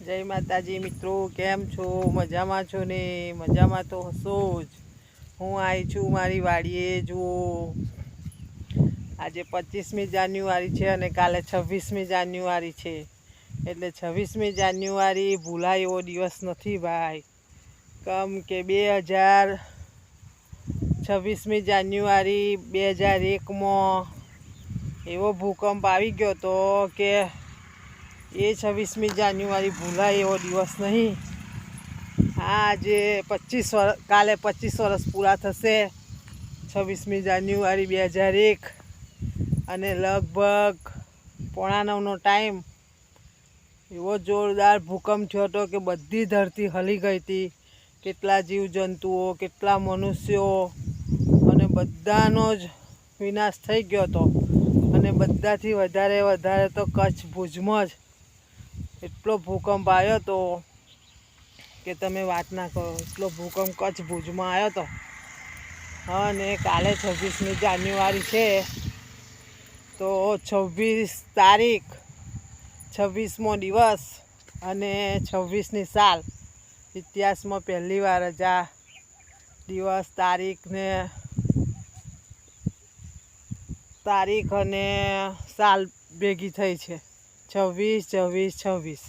જય માતાજી મિત્રો, કેમ છો? મજામાં છો ને? મજામાં તો હશો જ. હું આવી છું મારી વાડીએ. જુઓ, આજે 25મી જાન્યુઆરી છે અને કાલે 26મી જાન્યુઆરી છે. એટલે 26મી જાન્યુઆરી ભૂલાય એવો દિવસ નથી ભાઈ. કમ કે 26મી જાન્યુઆરી 2001માં એવો ભૂકંપ આવી ગયો હતો કે એ 26મી જાન્યુઆરી ભૂલાય એવો દિવસ નહીં. આજે 25 વર્ષ, કાલે 25 વર્ષ પૂરા થશે 26મી જાન્યુઆરી 2001. અને લગભગ 8:45નો ટાઈમ એવો જોરદાર ભૂકંપ થયો હતો કે બધી ધરતી હલી ગઈ હતી. કેટલા જીવજંતુઓ, કેટલા મનુષ્યો અને બધાનો જ વિનાશ થઈ ગયો હતો. અને બધાથી વધારે તો કચ્છ ભુજમાં જ એટલો ભૂકંપ આવ્યો હતો કે તમે વાત ના કરો. એટલો ભૂકંપ કચ્છ ભુજમાં આવ્યો હતો. અને કાલે 26મી જાન્યુઆરી છે તો 26 તારીખ, 26મો દિવસ અને 26ની સાલ. ઇતિહાસમાં પહેલી વાર જ આ દિવસ, તારીખ અને સાલ ભેગી થઈ છે. 26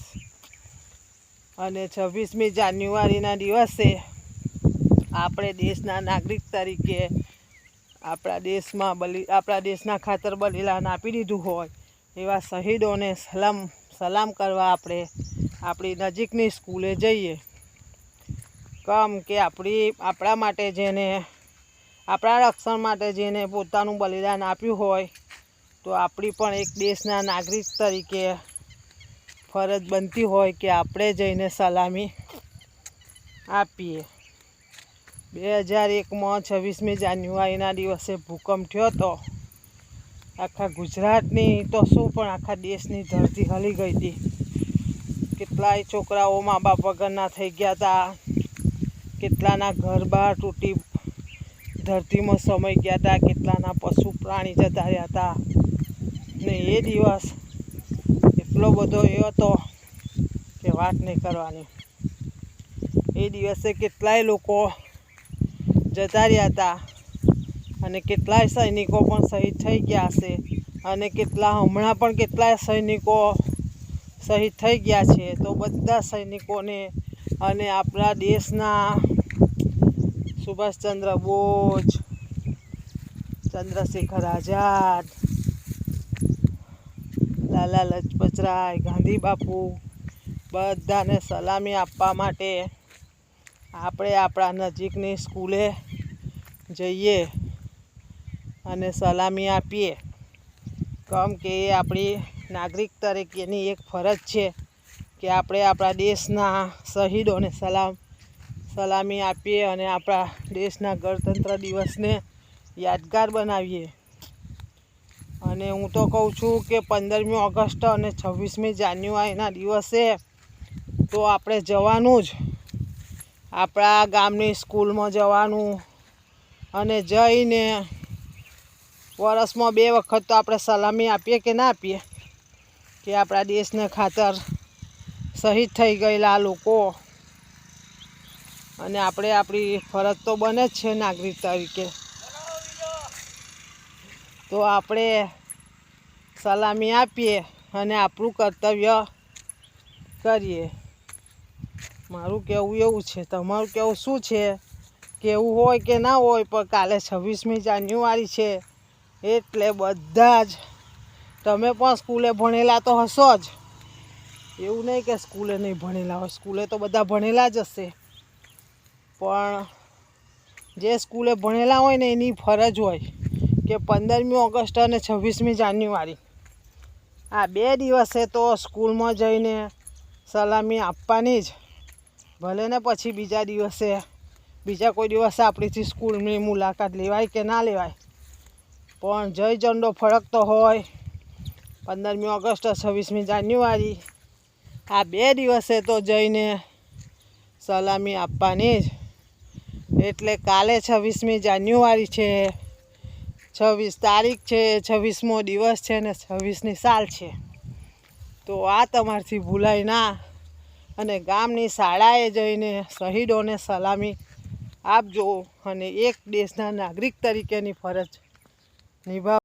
અને 26મી જાન્યુઆરીના દિવસે આપણે દેશના નાગરિક તરીકે આપણા દેશના ખાતર બલિદાન આપી દીધું હોય એવા શહીદોને સલામ કરવા આપણે આપણી નજીકની સ્કૂલે જઈએ. કમ કે આપણા માટે જેને, આપણા રક્ષણ માટે જેને પોતાનું બલિદાન આપ્યું હોય તો આપણી પણ એક દેશના નાગરિક તરીકે ફરજ બનતી હોય કે આપણે જઈને સલામી આપીએ. 2001માં 26મી જાન્યુઆરીના દિવસે ભૂકંપ થયો હતો. આખા ગુજરાતની તો શું પણ આખા દેશની ધરતી હલી ગઈ હતી. કેટલાય છોકરાઓ મા બાપ વગરના થઈ ગયા હતા. કેટલાના ઘર બહાર તૂટી ધરતીમાં સમાઈ ગયા હતા. કેટલાના પશુ પ્રાણી જતા રહ્યા હતા. ને એ દિવસ એટલો બધો એ હતો કે વાત નહીં કરવાની. એ દિવસે કેટલાય લોકો જતા રહ્યા હતા અને કેટલાય સૈનિકો પણ શહીદ થઈ ગયા હશે. અને હમણાં પણ કેટલાય સૈનિકો શહીદ થઈ ગયા છે. તો બધા સૈનિકોને અને આપણા દેશના સુભાષચંદ્ર બોઝ, ચંદ્રશેખર આઝાદ, લાલા લજપતરાય, ગાંધી બાપુ બધાને સલામી આપવા માટે આપણે આપણા નજીકની સ્કૂલે જઈએ અને સલામી આપીએ. કમ કે એ આપણી નાગરિક તરીકેની એક ફરજ છે કે આપણે આપણા દેશના શહીદોને સલામી આપીએ અને આપણા દેશના ગણતંત્ર દિવસને યાદગાર બનાવીએ. અને હું તો કહું છું કે 15મી ઓગસ્ટ અને 26મી જાન્યુઆરીના દિવસે તો આપણે જવાનું જ, આપણા ગામની સ્કૂલમાં જવાનું અને જઈને વર્ષમાં 2 વખત તો આપણે સલામી આપીએ કે ના આપીએ કે આપણા દેશને ખાતર શહીદ થઈ ગયેલા લોકો. અને આપણી ફરજ તો બને જ છે નાગરિક તરીકે, તો આપણે સલામી આપીએ અને આપણું કર્તવ્ય કરીએ. મારું કહેવું એવું છે. તમારું કહેવું શું છે? કહેવું હોય કે ના હોય, પણ કાલે 26મી જાન્યુઆરી છે એટલે બધા જ તમે પણ સ્કૂલે ભણેલા તો હશો જ. એવું નહીં કે સ્કૂલે નહીં ભણેલા હોય, સ્કૂલે તો બધા ભણેલા જ હશે. પણ જે સ્કૂલે ભણેલા હોય ને એની ફરજ હોય કે 15મી ઓગસ્ટ અને 26મી જાન્યુઆરી આ 2 દિવસે તો સ્કૂલમાં જઈને સલામી આપવાની જ. ભલે ને પછી બીજા કોઈ દિવસે આપણીથી સ્કૂલની મુલાકાત લેવાય કે ના લેવાય, પણ જય ઝંડો ફરકતો હોય 15મી ઓગસ્ટ, 26મી જાન્યુઆરી આ 2 દિવસે તો જઈને સલામી આપવાની જ. એટલે કાલે 26મી જાન્યુઆરી છે, 26 તારીખ છે, 26મો દિવસ છે ને 26ની સાલ છે. તો આ તમારથી ભૂલાય ના. અને ગામની શાળાએ જઈને શહીદોને સલામી આપજો અને એક દેશના નાગરિક તરીકેની ફરજ નિભાવ.